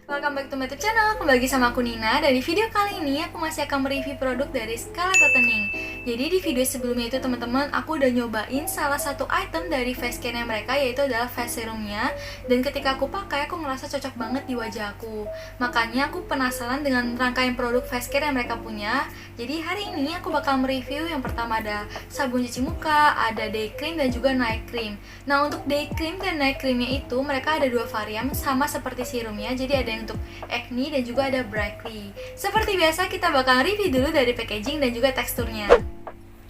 Welcome back to my YouTube channel, kembali lagi sama aku Nina. Dan di video kali ini aku masih akan mereview produk dari Scarlett Whitening. Jadi di video sebelumnya itu teman-teman, aku udah nyobain salah satu item dari face care-nya mereka, yaitu adalah face serumnya. Dan ketika aku pakai, aku ngerasa cocok banget di wajah aku. Makanya aku penasaran dengan rangkaian produk face care yang mereka punya. Jadi hari ini aku bakal mereview yang pertama ada sabun cuci muka, ada day cream dan juga night cream. Nah untuk day cream dan night creamnya itu mereka ada dua varian sama seperti serumnya. Jadi ada yang untuk acne dan juga ada brightly. Seperti biasa kita bakal review dulu dari packaging dan juga teksturnya.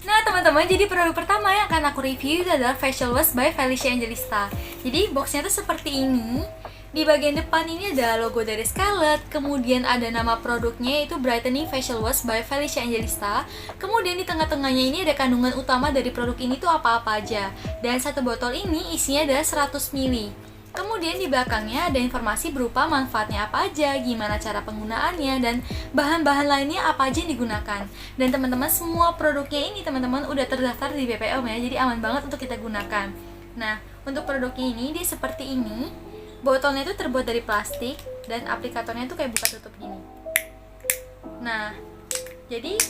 Nah teman-teman, jadi produk pertama yang akan aku review itu adalah Facial Wash by Felicia Angelista. Jadi boxnya tuh seperti ini. Di bagian depan ini ada logo dari Scarlett, kemudian ada nama produknya yaitu Brightening Facial Wash by Felicia Angelista. Kemudian di tengah-tengahnya ini ada kandungan utama dari produk ini tuh apa-apa aja. Dan satu botol ini isinya adalah 100 ml. Kemudian di belakangnya ada informasi berupa manfaatnya apa aja, gimana cara penggunaannya, dan bahan-bahan lainnya apa aja yang digunakan. Dan teman-teman, semua produknya ini teman-teman udah terdaftar di BPOM ya, jadi aman banget untuk kita gunakan. Nah, untuk produknya ini dia seperti ini. Botolnya itu terbuat dari plastik dan aplikatornya itu kayak buka tutup gini. Nah, jadi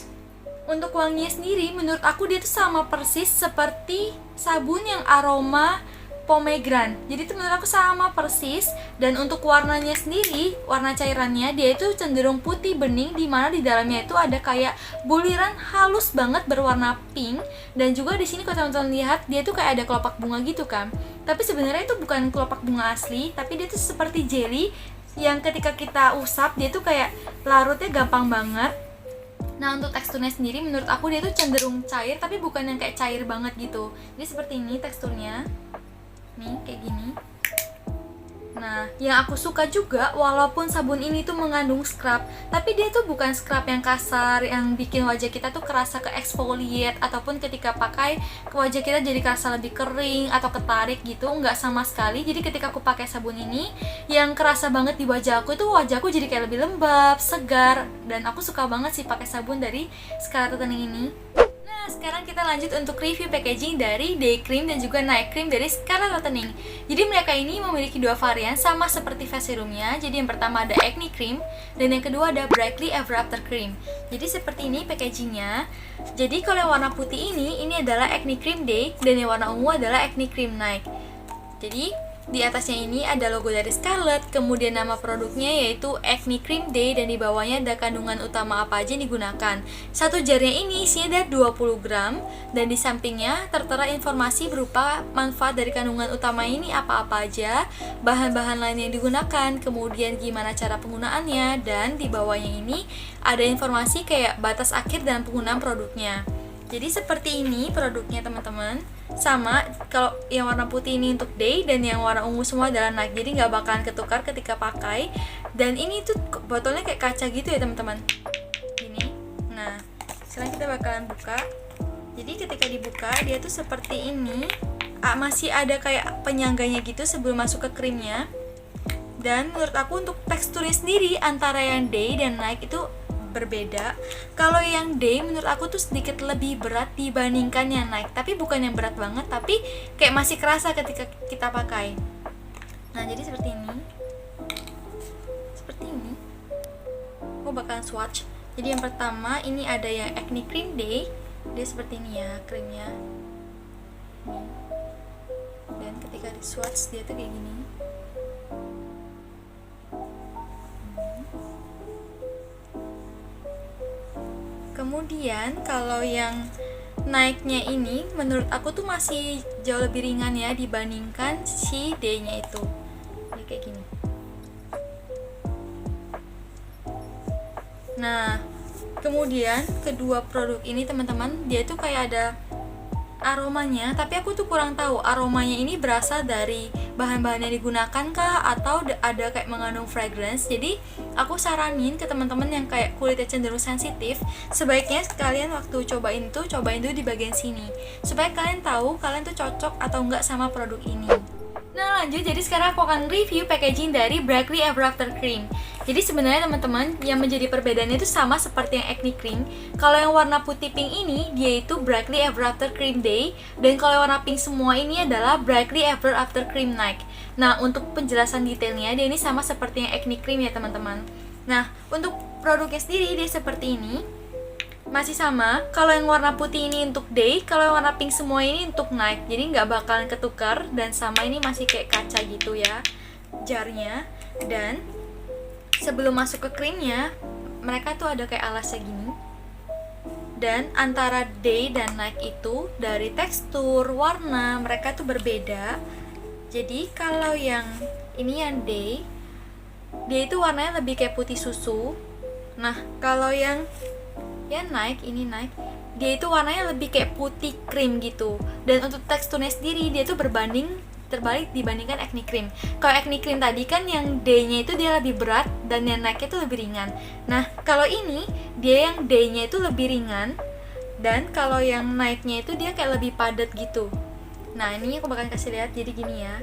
untuk wanginya sendiri menurut aku dia tuh sama persis seperti sabun yang aroma pomegranate. Jadi itu menurut aku sama persis. Dan untuk warnanya sendiri, warna cairannya dia itu cenderung putih bening, dimana di dalamnya itu ada kayak buliran halus banget berwarna pink. Dan juga di sini kalau teman-teman lihat dia tuh kayak ada kelopak bunga gitu kan. Tapi sebenarnya itu bukan kelopak bunga asli, tapi dia tuh seperti jelly yang ketika kita usap dia tuh kayak larutnya gampang banget. Nah untuk teksturnya sendiri menurut aku dia tuh cenderung cair, tapi bukan yang kayak cair banget gitu. Jadi seperti ini teksturnya. Nih kayak gini. Nah yang aku suka juga, walaupun sabun ini tuh mengandung scrub, tapi dia tuh bukan scrub yang kasar yang bikin wajah kita tuh kerasa ke exfoliate, ataupun ketika pakai ke wajah kita jadi kerasa lebih kering atau ketarik gitu. Nggak sama sekali. Jadi ketika aku pakai sabun ini, yang kerasa banget di wajah aku itu wajahku jadi kayak lebih lembab, segar. Dan aku suka banget sih pakai sabun dari Scarlett Whitening ini. Nah, sekarang kita lanjut untuk review packaging dari day cream dan juga night cream dari Scarlett Whitening. Jadi mereka ini memiliki dua varian sama seperti face serumnya. Jadi yang pertama ada acne cream dan yang kedua ada brightly ever after cream. Jadi seperti ini packagingnya. Jadi kalau yang warna putih ini adalah acne cream day dan yang warna ungu adalah acne cream night. Jadi di atasnya ini ada logo dari Scarlett, kemudian nama produknya yaitu Acne Cream Day, dan di bawahnya ada kandungan utama apa aja yang digunakan. Satu jarnya ini isinya ada 20 gram, dan di sampingnya tertera informasi berupa manfaat dari kandungan utama ini apa-apa aja, bahan-bahan lain yang digunakan, kemudian gimana cara penggunaannya, dan di bawahnya ini ada informasi kayak batas akhir dan penggunaan produknya. Jadi seperti ini produknya teman-teman. Sama, kalau yang warna putih ini untuk day dan yang warna ungu semua adalah night. Jadi nggak bakalan ketukar ketika pakai. Dan ini tuh botolnya kayak kaca gitu ya teman-teman. Gini. Nah, sekarang kita bakalan buka. Jadi ketika dibuka dia tuh seperti ini. Masih ada kayak penyangganya gitu sebelum masuk ke krimnya. Dan menurut aku untuk teksturnya sendiri antara yang day dan night itu berbeda. Kalau yang day menurut aku tuh sedikit lebih berat dibandingkan yang night, tapi bukan yang berat banget, tapi kayak masih kerasa ketika kita pakai. Nah jadi seperti ini. Aku bakalan swatch. Jadi yang pertama ini ada yang acne cream day. Dia seperti ini ya krimnya. Nih. Dan ketika di swatch dia tuh kayak gini. Kemudian kalau yang naiknya ini menurut aku tuh masih jauh lebih ringan ya dibandingkan si day-nya itu. Jadi kayak gini. Nah, kemudian kedua produk ini teman-teman, dia tuh kayak ada aromanya, tapi aku tuh kurang tahu aromanya ini berasal dari bahan-bahan yang digunakan kah atau ada kayak mengandung fragrance. Jadi aku saranin ke teman-teman yang kayak kulitnya cenderung sensitif, sebaiknya kalian waktu cobain dulu di bagian sini supaya kalian tahu kalian tuh cocok atau enggak sama produk ini. Nah lanjut, jadi sekarang aku akan review packaging dari Brightly Ever After Cream. Jadi sebenarnya teman-teman, yang menjadi perbedaannya itu sama seperti yang acne cream. Kalau yang warna putih pink ini, dia itu Brightly Ever After Cream Day. Dan kalau yang warna pink semua ini adalah Brightly Ever After Cream Night. Nah, untuk penjelasan detailnya, dia ini sama seperti yang acne cream ya teman-teman. Nah, untuk produknya sendiri, dia seperti ini. Masih sama, kalau yang warna putih ini untuk day, kalau yang warna pink semua ini untuk night. Jadi nggak bakalan ketukar, dan sama ini masih kayak kaca gitu ya jarnya. Dan sebelum masuk ke krimnya, mereka tuh ada kayak alasnya gini. Dan antara day dan night itu dari tekstur, warna, mereka tuh berbeda. Jadi kalau yang ini yang day, dia itu warnanya lebih kayak putih susu. Nah, kalau yang night, ini night, dia itu warnanya lebih kayak putih krim gitu. Dan untuk teksturnya sendiri, dia tuh terbalik dibandingkan acne cream. Kalau acne cream tadi kan yang day-nya itu dia lebih berat dan yang night-nya itu lebih ringan. Nah, kalau ini dia yang day-nya itu lebih ringan, dan kalau yang night-nya itu dia kayak lebih padat gitu. Nah, ini aku bakal kasih lihat. Jadi gini ya,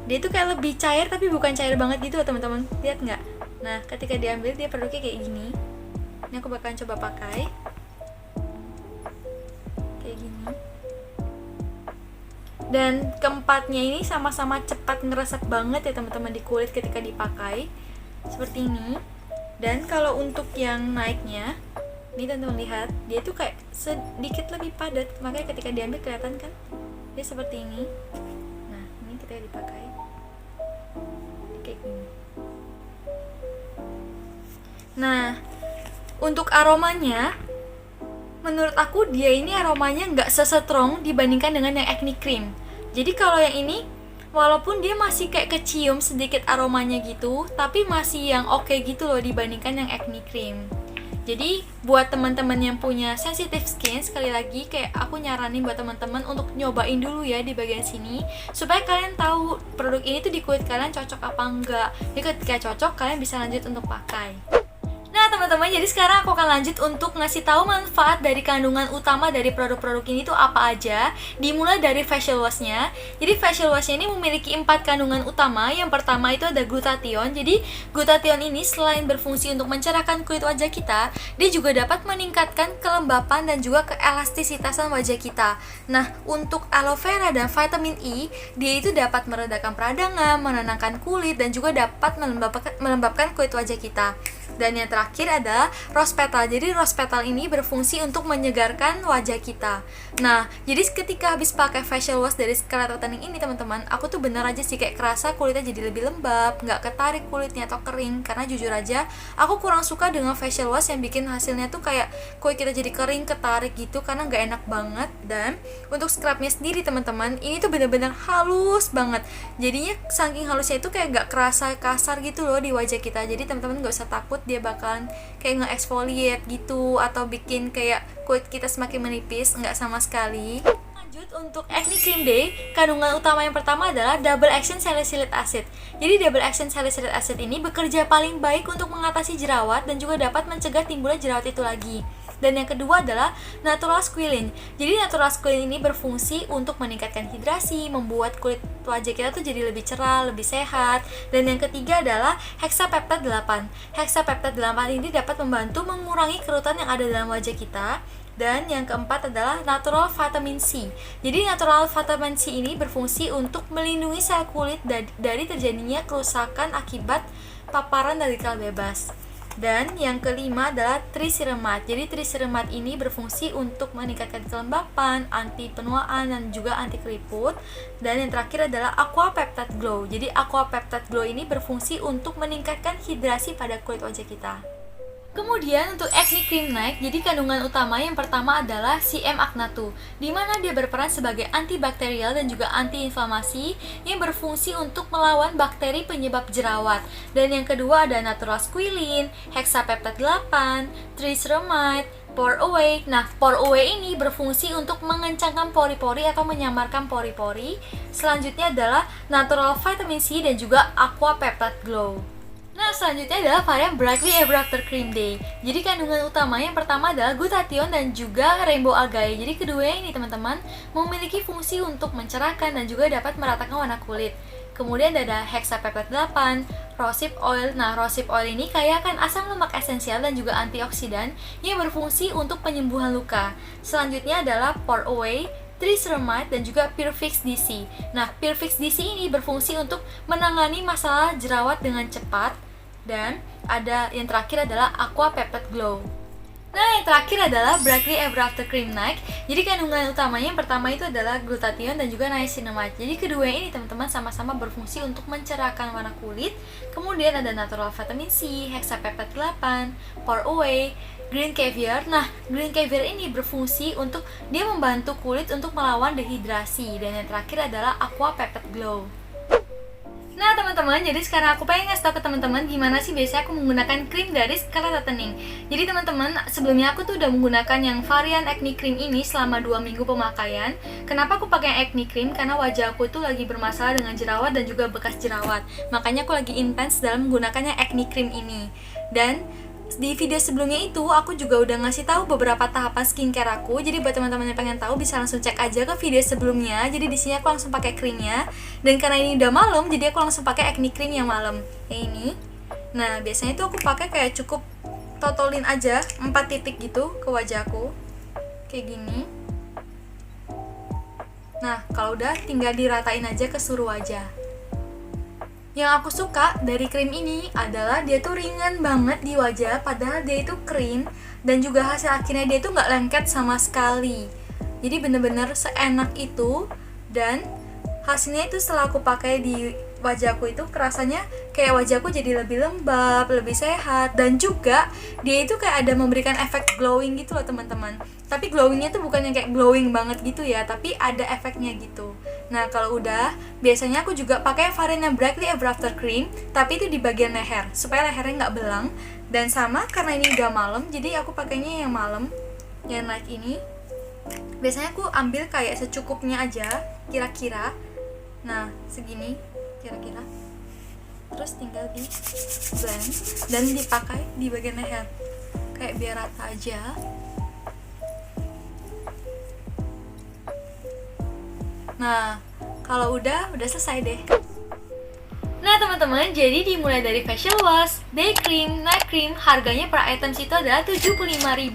dia tuh kayak lebih cair tapi bukan cair banget gitu teman-teman. Lihat nggak? Nah, ketika diambil dia produknya kayak gini. Ini aku bakalan coba pakai kayak gini. Dan keempatnya ini sama-sama cepat ngeresep banget ya teman-teman di kulit ketika dipakai seperti ini. Dan kalau untuk yang naiknya, ini teman-teman lihat, dia tuh kayak sedikit lebih padat, makanya ketika diambil kelihatan kan dia seperti ini. Nah, ini ketika dipakai kayak gini. Nah, untuk aromanya, menurut aku dia ini aromanya nggak sestrong dibandingkan dengan yang acne cream. Jadi kalau yang ini, walaupun dia masih kayak kecium sedikit aromanya gitu, tapi masih yang oke gitu loh dibandingkan yang acne cream. Jadi buat teman-teman yang punya sensitive skin, sekali lagi kayak aku nyaranin buat teman-teman untuk nyobain dulu ya di bagian sini, supaya kalian tahu produk ini tuh di kulit kalian cocok apa enggak. Jadi ketika cocok, kalian bisa lanjut untuk pakai. Nah teman-teman, jadi sekarang aku akan lanjut untuk ngasih tahu manfaat dari kandungan utama dari produk-produk ini tuh apa aja. Dimulai dari facial washnya. Jadi facial washnya ini memiliki 4 kandungan utama. Yang pertama itu ada glutathione. Jadi glutathione ini selain berfungsi untuk mencerahkan kulit wajah kita, dia juga dapat meningkatkan kelembapan dan juga keelastisitasan wajah kita. Nah, untuk aloe vera dan vitamin E, dia itu dapat meredakan peradangan, menenangkan kulit, dan juga dapat melembabkan kulit wajah kita. Dan yang terakhir adalah rose petal. Jadi rose petal ini berfungsi untuk menyegarkan wajah kita. Nah, jadi ketika habis pakai facial wash dari Scarlett Whitening ini teman-teman, aku tuh bener aja sih kayak kerasa kulitnya jadi lebih lembab, nggak ketarik kulitnya atau kering. Karena jujur aja, aku kurang suka dengan facial wash yang bikin hasilnya tuh kayak kulit kita jadi kering, ketarik gitu, karena nggak enak banget. Dan untuk scrubnya sendiri teman-teman, ini tuh bener-bener halus banget. Jadinya saking halusnya itu kayak nggak kerasa kasar gitu loh di wajah kita. Jadi teman-teman nggak usah takut dia bakalan kayak nge-exfoliate gitu atau bikin kayak kulit kita semakin menipis, nggak sama sekali. Lanjut untuk acne cream day, kandungan utama yang pertama adalah double action salicylic acid. Jadi double action salicylic acid ini bekerja paling baik untuk mengatasi jerawat dan juga dapat mencegah timbulnya jerawat itu lagi. Dan yang kedua adalah natural squalene. Jadi natural squalene ini berfungsi untuk meningkatkan hidrasi, membuat kulit wajah kita tuh jadi lebih cerah, lebih sehat. Dan yang ketiga adalah hexapeptide 8. Hexapeptide 8 ini dapat membantu mengurangi kerutan yang ada dalam wajah kita. Dan yang keempat adalah natural vitamin C. Jadi natural vitamin C ini berfungsi untuk melindungi sel kulit dari terjadinya kerusakan akibat paparan radikal bebas. Dan yang kelima adalah triceramide. Jadi triceramide ini berfungsi untuk meningkatkan kelembapan, anti penuaan, dan juga anti keriput. Dan yang terakhir adalah aqua peptide glow. Jadi aqua peptide glow ini berfungsi untuk meningkatkan hidrasi pada kulit wajah kita. Kemudian untuk acne cream night, jadi kandungan utama yang pertama adalah CM acnatum, di mana dia berperan sebagai antibakterial dan juga antiinflamasi yang berfungsi untuk melawan bakteri penyebab jerawat. Dan yang kedua ada natural squalene, hexapeptide 8, triceramide, pore away. Nah, pore away ini berfungsi untuk mengencangkan pori-pori atau menyamarkan pori-pori. Selanjutnya adalah natural vitamin C dan juga aqua peptide glow. Nah, selanjutnya adalah varian Brightly Ever After Cream Day. Jadi kandungan utama yang pertama adalah glutathione dan juga rainbow algae. Jadi keduanya ini teman-teman memiliki fungsi untuk mencerahkan dan juga dapat meratakan warna kulit. Kemudian ada hexapeptide 8, rosehip oil. Nah, rosehip oil ini kaya akan asam lemak esensial dan juga antioksidan yang berfungsi untuk penyembuhan luka. Selanjutnya adalah Pore Away, triceramide, dan juga Purefix DC. Nah, Purefix DC ini berfungsi untuk menangani masalah jerawat dengan cepat. Dan ada yang terakhir adalah Aqua Peptide Glow. Nah, yang terakhir adalah Brightly Ever After Cream Night. Jadi kandungan utamanya yang pertama itu adalah glutathione dan juga niacinamide. Jadi kedua ini teman-teman sama-sama berfungsi untuk mencerahkan warna kulit. Kemudian ada natural vitamin C, hexapeptide 8, Pore Away, green caviar. Nah, green caviar ini berfungsi untuk dia membantu kulit untuk melawan dehidrasi. Dan yang terakhir adalah Aqua Peptide Glow. Nah teman-teman, jadi sekarang aku pengen ngasih tau ke teman-teman gimana sih biasanya aku menggunakan krim dari Scarlett Whitening. Jadi teman-teman, sebelumnya aku tuh udah menggunakan yang varian acne cream ini selama 2 minggu pemakaian. Kenapa aku pakai acne cream? Karena wajah aku tuh lagi bermasalah dengan jerawat dan juga bekas jerawat. Makanya aku lagi intens dalam menggunakannya acne cream ini. Dan di video sebelumnya itu aku juga udah ngasih tahu beberapa tahapan skincare aku. Jadi buat teman-teman yang pengen tahu bisa langsung cek aja ke video sebelumnya. Jadi di sini aku langsung pakai krimnya. Dan karena ini udah malam, jadi aku langsung pakai acne cream yang malam. Kayak ini. Nah, biasanya itu aku pakai kayak cukup totolin aja 4 titik gitu ke wajahku. Kayak gini. Nah, kalau udah tinggal diratain aja ke seluruh wajah. Yang aku suka dari krim ini adalah dia tuh ringan banget di wajah, padahal dia itu krim, dan juga hasil akhirnya dia tuh nggak lengket sama sekali. Jadi bener-bener seenak itu, dan hasilnya itu setelah aku pakai di wajahku itu kerasanya kayak wajahku jadi lebih lembab, lebih sehat, dan juga dia itu kayak ada memberikan efek glowing gitu loh teman-teman. Tapi glowingnya tuh bukan yang kayak glowing banget gitu ya, tapi ada efeknya gitu. Nah kalau udah, biasanya aku juga pakai varian yang Brightly Ever After Cream, tapi itu di bagian leher, supaya lehernya nggak belang. Dan sama, karena ini udah malam, jadi aku pakainya yang malam, yang night ini. Biasanya aku ambil kayak secukupnya aja, kira-kira. Nah, segini kira-kira. Terus tinggal di blend dan dipakai di bagian leher. Kayak biar rata aja. Nah, kalau udah selesai deh. Nah teman-teman, jadi dimulai dari facial wash, day cream, night cream, harganya per items itu adalah 75.000.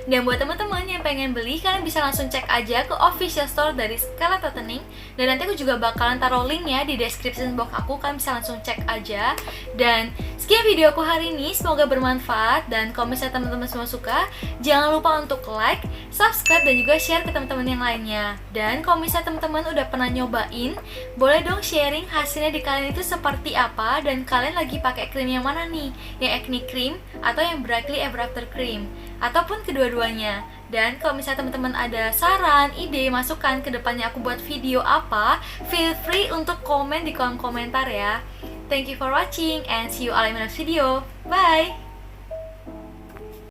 Dan buat teman-teman yang pengen beli, kalian bisa langsung cek aja ke official store dari Scarlett Whitening. Dan nanti aku juga bakalan taruh linknya di description box aku, kalian bisa langsung cek aja. Dan sekian video aku hari ini, semoga bermanfaat. Dan kalau misalnya teman-teman semua suka, jangan lupa untuk like, subscribe, dan juga share ke teman-teman yang lainnya. Dan kalau misalnya teman-teman udah pernah nyobain, boleh dong sharing hasilnya di kalian itu seperti apa, dan kalian lagi pakai krim yang mana nih, yang acne cream atau yang Brightly Ever After Cream, ataupun kedua-duanya. Dan kalau misalnya teman-teman ada saran, ide, masukan ke depannya aku buat video apa, feel free untuk komen di kolom komentar ya. Thank you for watching and see you all in my next video. Bye.